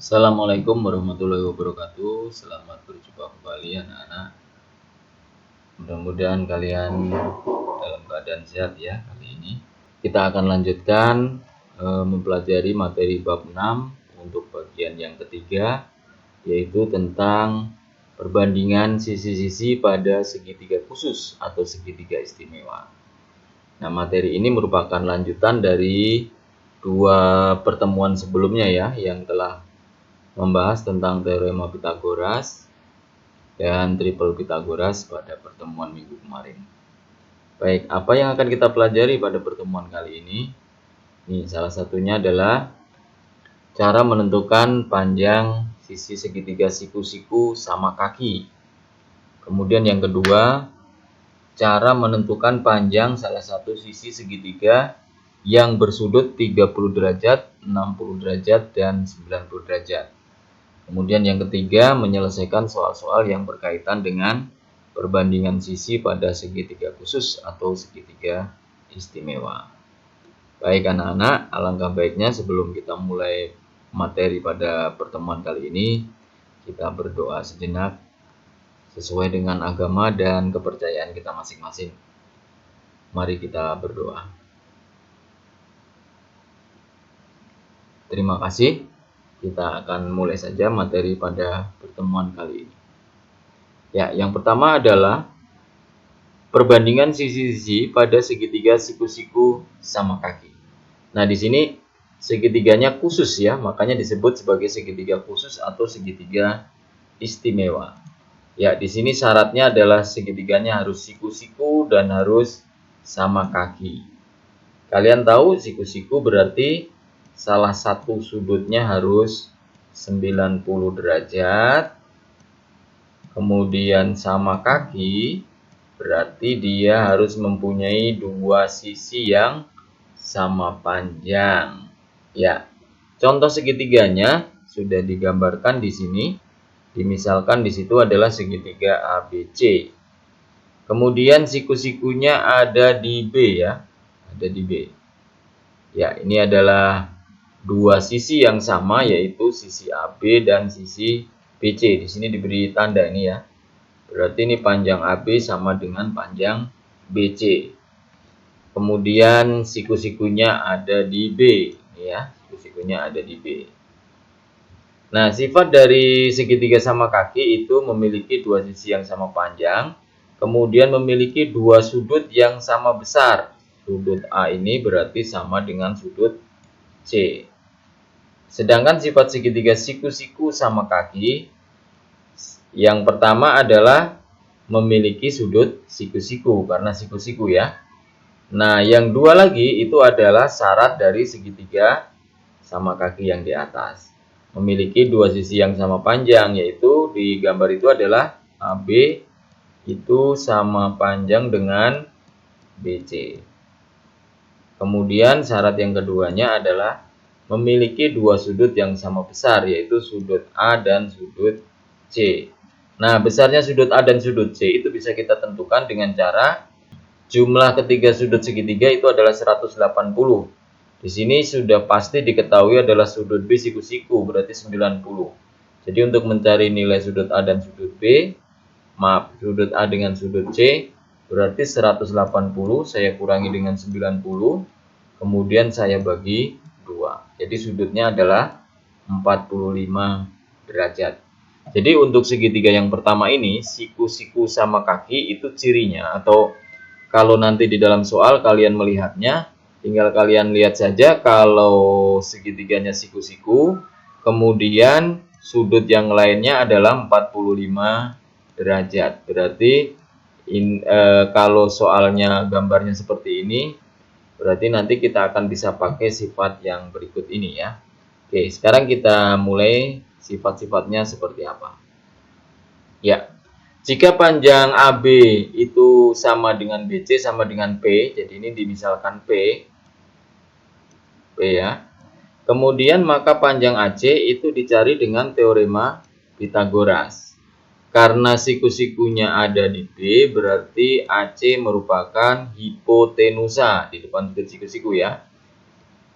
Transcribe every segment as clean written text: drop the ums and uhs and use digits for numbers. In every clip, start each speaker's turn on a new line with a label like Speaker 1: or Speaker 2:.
Speaker 1: Assalamualaikum warahmatullahi wabarakatuh. Selamat berjumpa kembali anak-anak. Mudah-mudahan kalian dalam keadaan sehat ya kali ini. Kita akan lanjutkan mempelajari materi bab 6 untuk bagian yang ketiga, yaitu tentang perbandingan sisi-sisi pada segitiga khusus atau segitiga istimewa. Nah, materi ini merupakan lanjutan dari dua pertemuan sebelumnya ya, yang telah membahas tentang teorema Pythagoras dan triple Pythagoras pada pertemuan minggu kemarin. Baik, apa yang akan kita pelajari pada pertemuan kali ini? Nih, salah satunya adalah cara menentukan panjang sisi segitiga siku-siku sama kaki. Kemudian yang kedua, cara menentukan panjang salah satu sisi segitiga yang bersudut 30 derajat, 60 derajat, dan 90 derajat. Kemudian yang ketiga, menyelesaikan soal-soal yang berkaitan dengan perbandingan sisi pada segitiga khusus atau segitiga istimewa. Baik anak-anak, alangkah baiknya sebelum kita mulai materi pada pertemuan kali ini, kita berdoa sejenak sesuai dengan agama dan kepercayaan kita masing-masing. Mari kita berdoa. Terima kasih. Kita akan mulai saja materi pada pertemuan kali ini. Ya, yang pertama adalah perbandingan sisi-sisi pada segitiga siku-siku sama kaki. Nah, di sini segitiganya khusus ya, makanya disebut sebagai segitiga khusus atau segitiga istimewa. Ya, di sini syaratnya adalah segitiganya harus siku-siku dan harus sama kaki. Kalian tahu siku-siku berarti salah satu sudutnya harus 90 derajat. Kemudian sama kaki berarti dia harus mempunyai dua sisi yang sama panjang. Ya, contoh segitiganya sudah digambarkan di sini. Dimisalkan di situ adalah segitiga ABC. Kemudian siku-sikunya ada di B ya, ada di B. Ya, ini adalah dua sisi yang sama, yaitu sisi AB dan sisi BC. Di sini diberi tanda ini ya. Berarti ini panjang AB sama dengan panjang BC. Kemudian siku-sikunya ada di B, ya. Siku-sikunya ada di B. Nah, sifat dari segitiga sama kaki itu memiliki dua sisi yang sama panjang, kemudian memiliki dua sudut yang sama besar. Sudut A ini berarti sama dengan sudut C. Sedangkan sifat segitiga siku-siku sama kaki, yang pertama adalah memiliki sudut siku-siku, karena siku-siku ya. Nah, yang dua lagi itu adalah syarat dari segitiga sama kaki yang di atas. Memiliki dua sisi yang sama panjang, yaitu di gambar itu adalah AB itu sama panjang dengan BC. Kemudian syarat yang keduanya adalah memiliki dua sudut yang sama besar, yaitu sudut A dan sudut C. Nah, besarnya sudut A dan sudut C itu bisa kita tentukan dengan cara jumlah ketiga sudut segitiga itu adalah 180. Di sini sudah pasti diketahui adalah sudut B siku-siku, berarti 90. Jadi untuk mencari nilai sudut A dan sudut B, sudut A dengan sudut C, berarti 180 saya kurangi dengan 90, kemudian saya bagi 2. Jadi sudutnya adalah 45 derajat. Jadi untuk segitiga yang pertama ini, siku-siku sama kaki itu cirinya, atau kalau nanti di dalam soal kalian melihatnya, tinggal kalian lihat saja kalau segitiganya siku-siku, kemudian sudut yang lainnya adalah 45 derajat. Berarti kalau soalnya gambarnya seperti ini, berarti nanti kita akan bisa pakai sifat yang berikut ini ya. Oke, sekarang kita mulai sifat-sifatnya seperti apa. Ya, jika panjang AB itu sama dengan BC sama dengan P, jadi ini dimisalkan P ya. Kemudian maka panjang AC itu dicari dengan teorema Pythagoras. Karena siku-sikunya ada di B, berarti AC merupakan hipotenusa di depan siku-siku ya.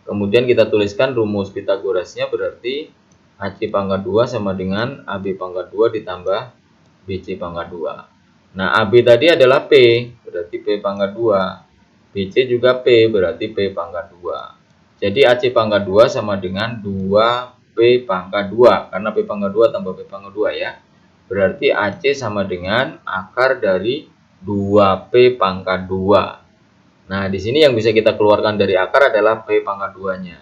Speaker 1: Kemudian kita tuliskan rumus Pythagorasnya, berarti AC pangkat 2 sama dengan AB pangkat 2 ditambah BC pangkat 2. Nah, AB tadi adalah P, berarti P pangkat 2. BC juga P, berarti P pangkat 2. Jadi AC pangkat 2 sama dengan 2P pangkat 2. Karena P pangkat 2 tambah P pangkat 2 ya. Berarti AC sama dengan akar dari 2P pangkat 2. Nah, di sini yang bisa kita keluarkan dari akar adalah P pangkat 2-nya.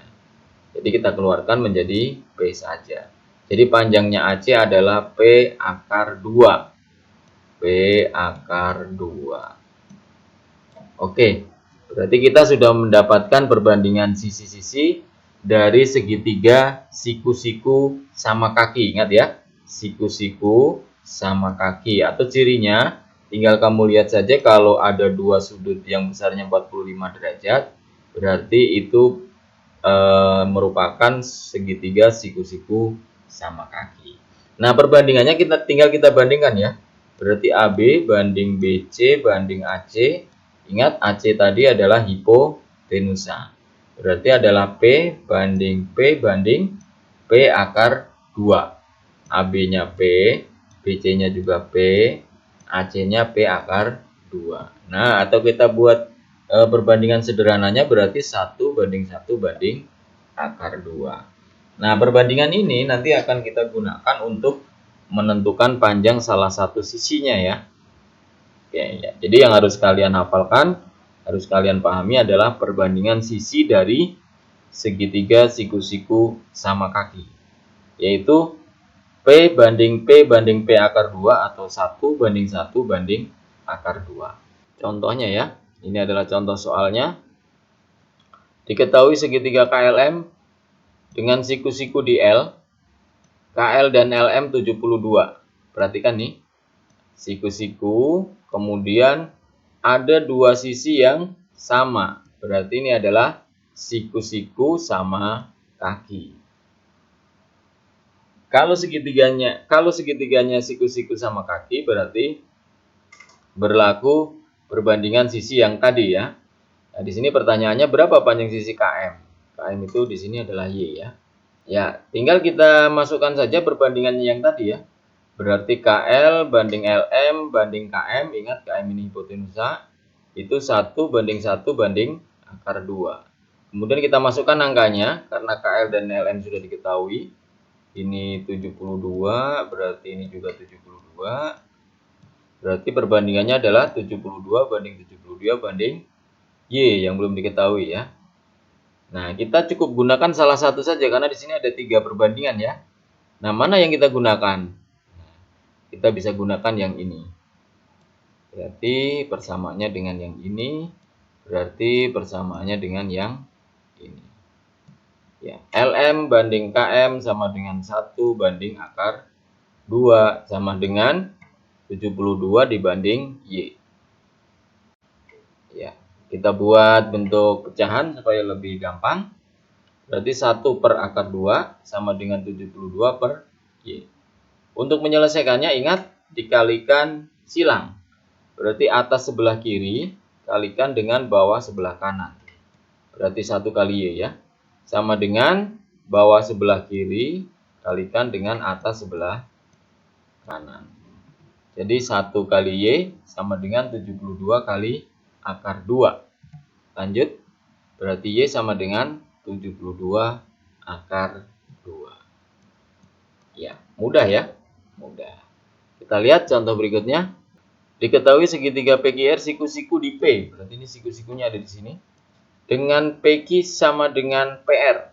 Speaker 1: Jadi kita keluarkan menjadi P saja. Jadi panjangnya AC adalah P akar 2. P akar 2. Oke, berarti kita sudah mendapatkan perbandingan sisi-sisi dari segitiga siku-siku sama kaki. Ingat ya, siku-siku sama kaki. Atau cirinya, tinggal kamu lihat saja kalau ada dua sudut yang besarnya 45 derajat, berarti itu merupakan segitiga siku-siku sama kaki. Nah, perbandingannya tinggal kita bandingkan ya. Berarti AB banding BC banding AC. Ingat AC tadi adalah hipotenusa. Berarti adalah P banding P banding P akar 2. AB-nya P, BC-nya juga P, AC-nya P akar 2. Nah, atau kita buat perbandingan sederhananya berarti 1 banding 1 banding akar 2. Nah, perbandingan ini nanti akan kita gunakan untuk menentukan panjang salah satu sisinya ya. Oke, ya. Jadi yang harus kalian hafalkan, harus kalian pahami adalah perbandingan sisi dari segitiga siku-siku sama kaki. Yaitu P banding P akar 2 atau 1 banding 1 banding akar 2. Contohnya ya, ini adalah contoh soalnya. Diketahui segitiga KLM dengan siku-siku di L, KL dan LM 72. Perhatikan nih, siku-siku, kemudian ada dua sisi yang sama. Berarti ini adalah siku-siku sama kaki. Kalau segitiganya siku-siku sama kaki, berarti berlaku perbandingan sisi yang tadi ya. Nah, di sini pertanyaannya berapa panjang sisi KM? KM itu di sini adalah Y ya. Ya, tinggal kita masukkan saja perbandingannya yang tadi ya. Berarti KL banding LM banding KM, ingat KM ini hipotenusa, itu 1 banding 1 banding akar 2. Kemudian kita masukkan angkanya, karena KL dan LM sudah diketahui. Ini 72, berarti ini juga 72. Berarti perbandingannya adalah 72 banding 72 banding Y yang belum diketahui ya. Nah, kita cukup gunakan salah satu saja karena di sini ada 3 perbandingan ya. Nah, mana yang kita gunakan? Kita bisa gunakan yang ini. Berarti persamaannya dengan yang ini, berarti persamaannya dengan yang ini. Ya, LM banding KM sama dengan 1 banding akar 2 sama dengan 72 dibanding Y. Ya, kita buat bentuk pecahan supaya lebih gampang. Berarti 1 per akar 2 sama dengan 72 per Y. Untuk menyelesaikannya ingat dikalikan silang. Berarti atas sebelah kiri kalikan dengan bawah sebelah kanan. Berarti 1 kali Y ya. Sama dengan bawah sebelah kiri kalikan dengan atas sebelah kanan. Jadi 1 kali Y sama dengan 72 kali akar 2. Lanjut. Berarti Y sama dengan 72 akar 2. Ya, mudah ya. Mudah. Kita lihat contoh berikutnya. Diketahui segitiga PQR siku-siku di P. Berarti ini siku-sikunya ada di sini. Dengan PQ sama dengan PR.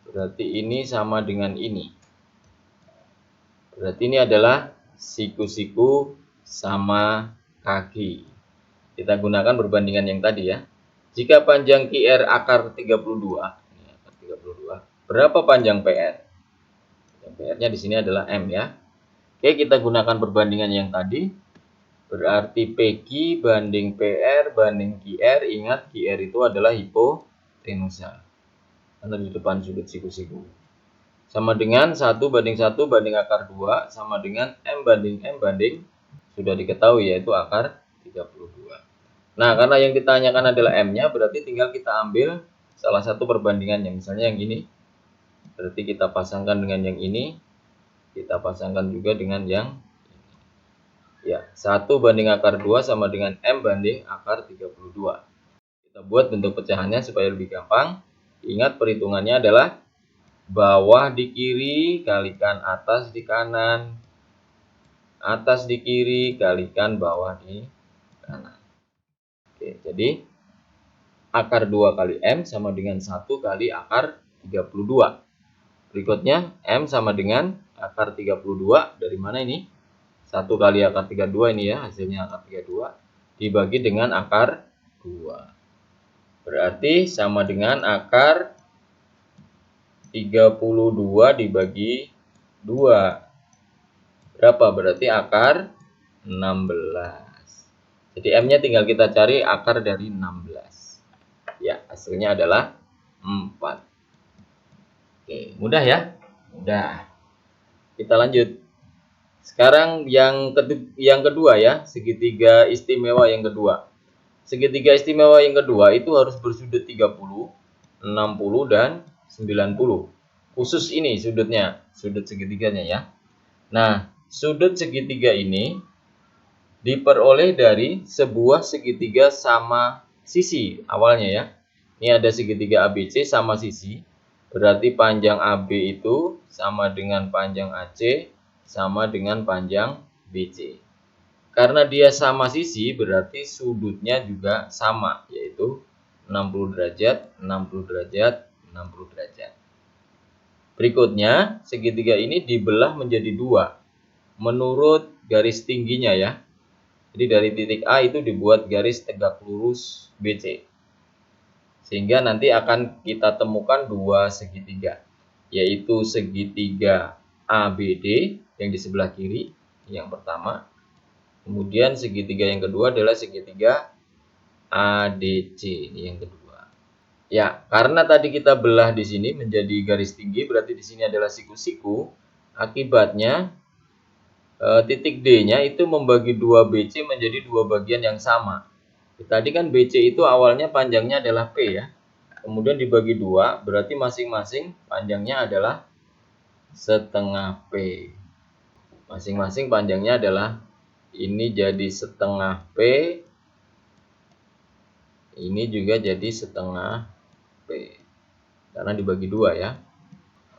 Speaker 1: Berarti ini sama dengan ini. Berarti ini adalah siku-siku sama kaki. Kita gunakan perbandingan yang tadi ya. Jika panjang QR akar 32, ini akar 32, berapa panjang PR? PR-nya di sini adalah M ya. Oke, kita gunakan perbandingan yang tadi. Berarti PQ banding PR banding QR. Ingat QR itu adalah hipotenusa. Karena di depan sudut siku-siku. Sama dengan 1 banding 1 banding akar 2 sama dengan M banding M banding sudah diketahui yaitu akar 32. Nah, karena yang ditanyakan adalah M-nya, berarti tinggal kita ambil salah satu perbandingannya. Misalnya yang ini. Berarti kita pasangkan dengan yang ini, kita pasangkan juga dengan yang ini. Ya, 1 banding akar 2 sama dengan M banding akar 32. Kita buat bentuk pecahannya supaya lebih gampang. Ingat perhitungannya adalah bawah di kiri kalikan atas di kanan. Atas di kiri kalikan bawah di kanan. Oke, jadi akar 2 kali M sama dengan 1 kali akar 32. Berikutnya M sama dengan akar 32. Dari mana ini? 1 kali akar 32 ini ya, hasilnya akar 32 dibagi dengan akar 2. Berarti sama dengan akar 32 dibagi 2. Berapa? Berarti akar 16. Jadi M-nya tinggal kita cari akar dari 16. Ya, hasilnya adalah 4. Oke, mudah ya? Mudah. Kita lanjut. Sekarang yang kedua ya, segitiga istimewa yang kedua. Segitiga istimewa yang kedua itu harus bersudut 30, 60, dan 90. Khusus ini sudutnya, sudut segitiganya ya. Nah, sudut segitiga ini diperoleh dari sebuah segitiga sama sisi awalnya ya. Ini ada segitiga ABC sama sisi. Berarti panjang AB itu sama dengan panjang AC sama dengan panjang BC. Karena dia sama sisi berarti sudutnya juga sama, yaitu 60 derajat, 60 derajat, 60 derajat. Berikutnya, segitiga ini dibelah menjadi 2 menurut garis tingginya ya. Jadi dari titik A itu dibuat garis tegak lurus BC. Sehingga nanti akan kita temukan 2 segitiga, yaitu segitiga ABD yang di sebelah kiri, yang pertama. Kemudian segitiga yang kedua adalah segitiga ADC, ini yang kedua. Ya, karena tadi kita belah di sini menjadi garis tinggi, berarti di sini adalah siku-siku. Akibatnya titik D-nya itu membagi 2 BC menjadi 2 bagian yang sama. Tadi kan BC itu awalnya panjangnya adalah P ya. Kemudian dibagi 2, berarti masing-masing panjangnya adalah setengah P. Masing-masing panjangnya adalah ini jadi setengah P, ini juga jadi setengah P. Karena dibagi 2 ya.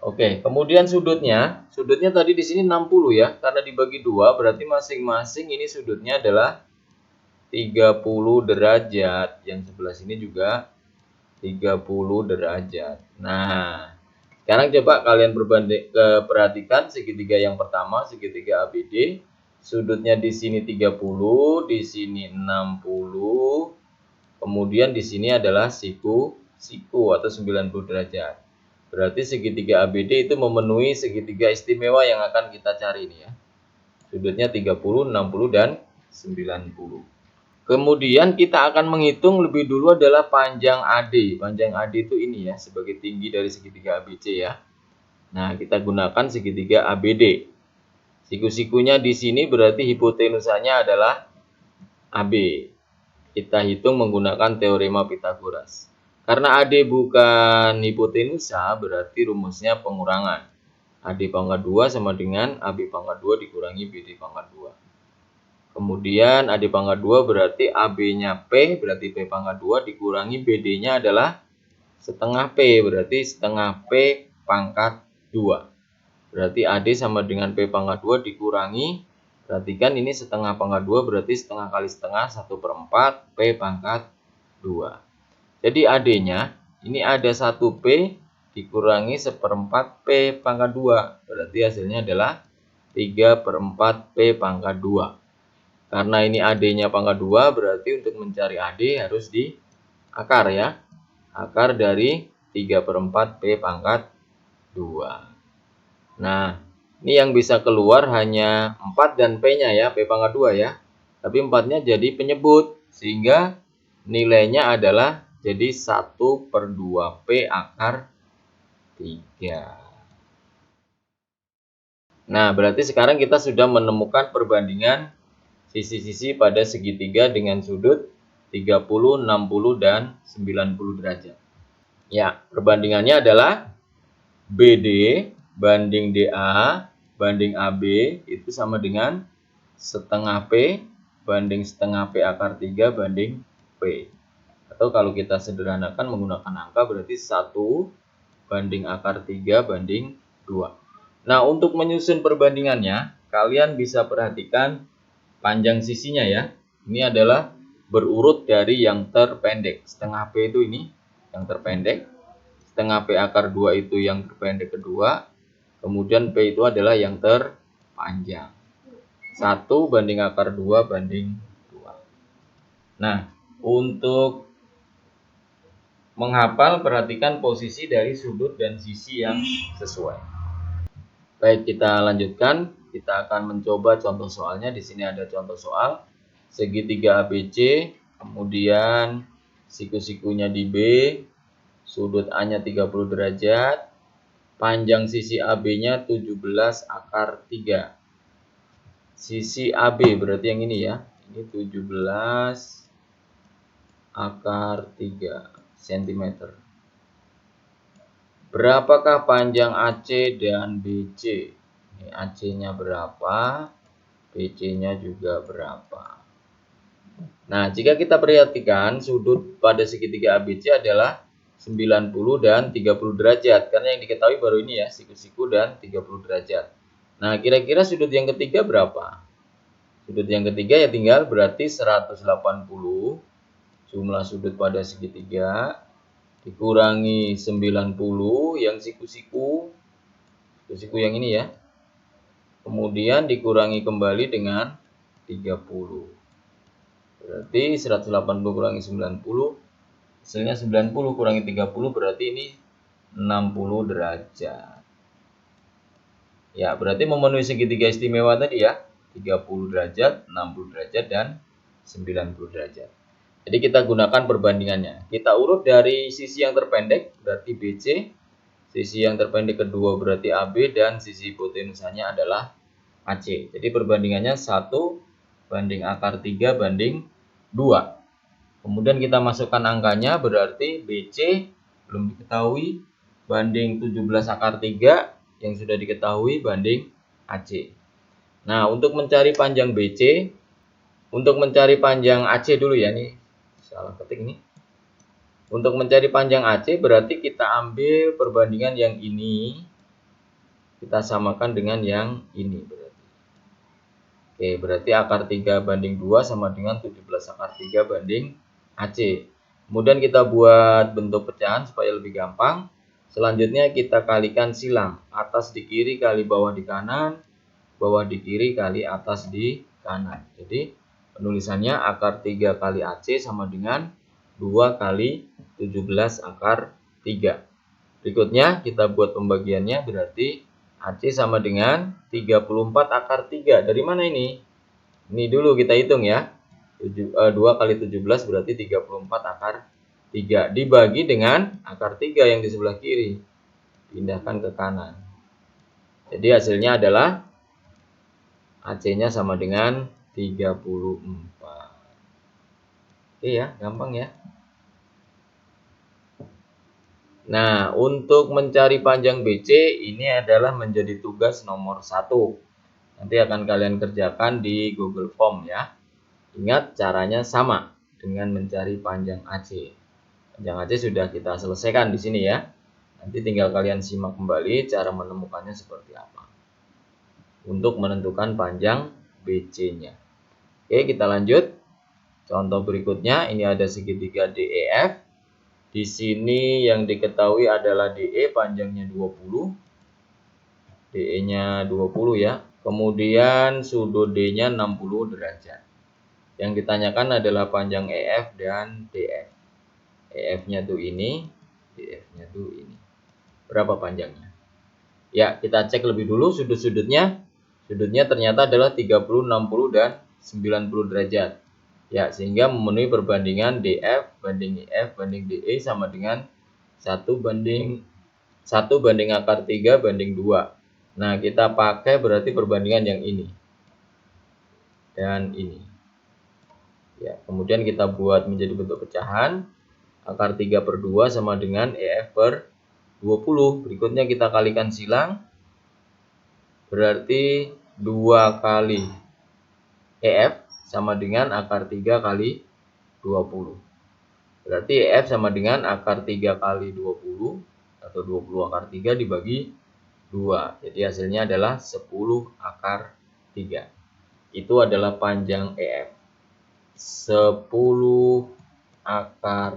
Speaker 1: Oke, kemudian sudutnya tadi di sini 60 ya. Karena dibagi 2 berarti masing-masing ini sudutnya adalah 30 derajat. Yang sebelah sini juga 30 derajat. Nah, sekarang coba kalian perhatikan segitiga yang pertama, segitiga ABD. Sudutnya di sini 30, di sini 60. Kemudian di sini adalah siku atau 90 derajat. Berarti segitiga ABD itu memenuhi segitiga istimewa yang akan kita cari ini ya. Sudutnya 30, 60, dan 90. Kemudian kita akan menghitung lebih dulu adalah panjang AD. Panjang AD itu ini ya, sebagai tinggi dari segitiga ABC ya. Nah, kita gunakan segitiga ABD. Siku-sikunya di sini berarti hipotenusanya adalah AB. Kita hitung menggunakan teorema Pythagoras. Karena AD bukan hipotenusa, berarti rumusnya pengurangan. AD pangkat 2 sama dengan AB pangkat 2 dikurangi BD pangkat 2. Kemudian AD pangkat 2 berarti AB-nya P, berarti P pangkat 2 dikurangi BD-nya adalah setengah P, berarti setengah P pangkat 2. Berarti AD sama dengan P pangkat 2 dikurangi, perhatikan ini setengah pangkat 2 berarti setengah kali setengah 1/4 P pangkat 2. Jadi AD-nya ini ada 1P dikurangi 1/4 P pangkat 2. Berarti hasilnya adalah 3/4 P pangkat 2. Karena ini AD-nya pangkat 2, berarti untuk mencari AD harus di akar ya. Akar dari 3/4 P pangkat 2. Nah, ini yang bisa keluar hanya 4 dan P-nya ya, P pangkat 2 ya. Tapi 4-nya jadi penyebut, sehingga nilainya adalah jadi 1/2 P akar 3. Nah, berarti sekarang kita sudah menemukan perbandingan sisi-sisi pada segitiga dengan sudut 30, 60, dan 90 derajat. Ya, perbandingannya adalah BD banding DA banding AB itu sama dengan setengah P banding setengah P akar 3 banding P. Atau kalau kita sederhanakan menggunakan angka berarti 1 banding akar 3 banding 2. Nah, untuk menyusun perbandingannya, kalian bisa perhatikan panjang sisinya ya. Ini adalah berurut dari yang terpendek. Setengah P itu ini yang terpendek. Setengah P akar 2 itu yang terpendek kedua. Kemudian P itu adalah yang terpanjang. 1 banding akar 2 banding 2. Nah, untuk menghafal, perhatikan posisi dari sudut dan sisi yang sesuai. Baik, kita lanjutkan. Kita akan mencoba contoh soalnya. Di sini ada contoh soal segitiga ABC, kemudian siku-sikunya di B, sudut A-nya 30 derajat, panjang sisi AB-nya 17 akar 3. Sisi AB berarti yang ini ya. Ini 17 akar 3 cm. Berapakah panjang AC dan BC? Ini AC-nya berapa? BC-nya juga berapa? Nah, jika kita perhatikan sudut pada segitiga ABC adalah 90 dan 30 derajat. Karena yang diketahui baru ini ya, siku-siku dan 30 derajat. Nah, kira-kira sudut yang ketiga berapa? Sudut yang ketiga ya tinggal berarti 180 jumlah sudut pada segitiga dikurangi 90 yang siku-siku yang ini ya. Kemudian dikurangi kembali dengan 30. Berarti 180 kurangi 90 hasilnya 90 kurangi 30 berarti ini 60 derajat. Ya, berarti memenuhi segitiga istimewa tadi ya. 30 derajat, 60 derajat dan 90 derajat. Jadi kita gunakan perbandingannya. Kita urut dari sisi yang terpendek berarti BC, sisi yang terpendek kedua berarti AB, dan sisi hipotenusanya adalah AC. Jadi perbandingannya 1 banding akar 3 banding 2. Kemudian kita masukkan angkanya berarti BC belum diketahui banding 17 akar 3 yang sudah diketahui banding AC. Nah, untuk mencari panjang BC, untuk mencari panjang AC dulu ya nih. Salah ketik nih. Untuk mencari panjang AC berarti kita ambil perbandingan yang ini, kita samakan dengan yang ini berarti. Oke, berarti akar 3 banding 2 sama dengan 17 akar 3 banding AC. Kemudian kita buat bentuk pecahan supaya lebih gampang. Selanjutnya kita kalikan silang. Atas di kiri kali bawah di kanan, bawah di kiri kali atas di kanan. Jadi penulisannya akar 3 kali AC sama dengan 2 kali 17 akar 3. Berikutnya kita buat pembagiannya berarti AC sama dengan 34 akar 3. Dari mana ini? Ini dulu kita hitung ya. 2 kali 17 berarti 34 akar 3. Dibagi dengan akar 3 yang di sebelah kiri. Pindahkan ke kanan. Jadi hasilnya adalah AC-nya sama dengan 34. Oke ya, gampang ya. Nah, untuk mencari panjang BC ini adalah menjadi tugas nomor 1. Nanti akan kalian kerjakan di Google Form ya. Ingat caranya sama dengan mencari panjang AC. Panjang AC sudah kita selesaikan di sini ya. Nanti tinggal kalian simak kembali cara menemukannya seperti apa. Untuk menentukan panjang BC-nya. Oke, kita lanjut. Contoh berikutnya, ini ada segitiga DEF. Di sini yang diketahui adalah DE panjangnya 20. DE-nya 20 ya. Kemudian sudut D-nya 60 derajat. Yang ditanyakan adalah panjang EF dan DF. EF-nya tuh ini, DF-nya tuh ini. Berapa panjangnya? Ya, kita cek lebih dulu sudut-sudutnya. Sudutnya ternyata adalah 30, 60, dan 90 derajat. Ya, sehingga memenuhi perbandingan DF banding EF banding DE sama dengan 1 banding akar 3 banding 2. Nah, kita pakai berarti perbandingan yang ini. Dan ini. Ya, kemudian kita buat menjadi bentuk pecahan. Akar 3/2 sama dengan EF per 20. Berikutnya kita kalikan silang. Berarti 2 kali EF sama dengan akar 3 kali 20. Berarti EF sama dengan akar 3 kali 20 atau 20 akar 3 dibagi 2. Jadi hasilnya adalah 10 akar 3. Itu adalah panjang EF. 10 akar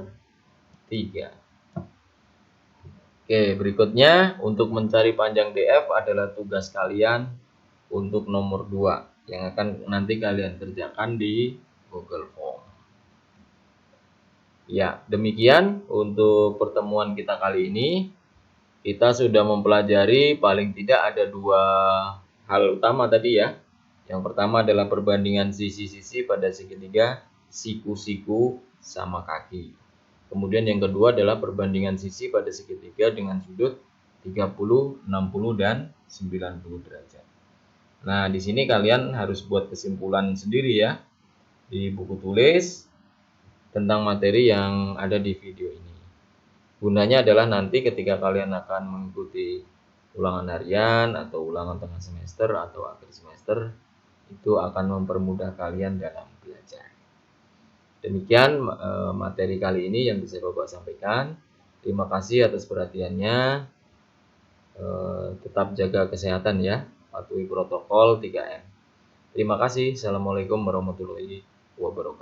Speaker 1: 3. Oke, berikutnya untuk mencari panjang DF adalah tugas kalian untuk nomor 2 yang akan nanti kalian kerjakan di Google Form. Ya, demikian untuk pertemuan kita kali ini. Kita sudah mempelajari paling tidak ada 2 hal utama tadi ya. Yang pertama adalah perbandingan sisi-sisi pada segitiga siku-siku sama kaki. Kemudian yang kedua adalah perbandingan sisi pada segitiga dengan sudut 30, 60, dan 90 derajat. Nah, di sini kalian harus buat kesimpulan sendiri ya di buku tulis tentang materi yang ada di video ini. Gunanya adalah nanti ketika kalian akan mengikuti ulangan harian atau ulangan tengah semester atau akhir semester, itu akan mempermudah kalian dalam belajar. Demikian materi kali ini yang bisa Bapak sampaikan. Terima kasih atas perhatiannya. Tetap jaga kesehatan ya. Patuhi protokol 3M. Terima kasih. Assalamualaikum warahmatullahi wabarakatuh.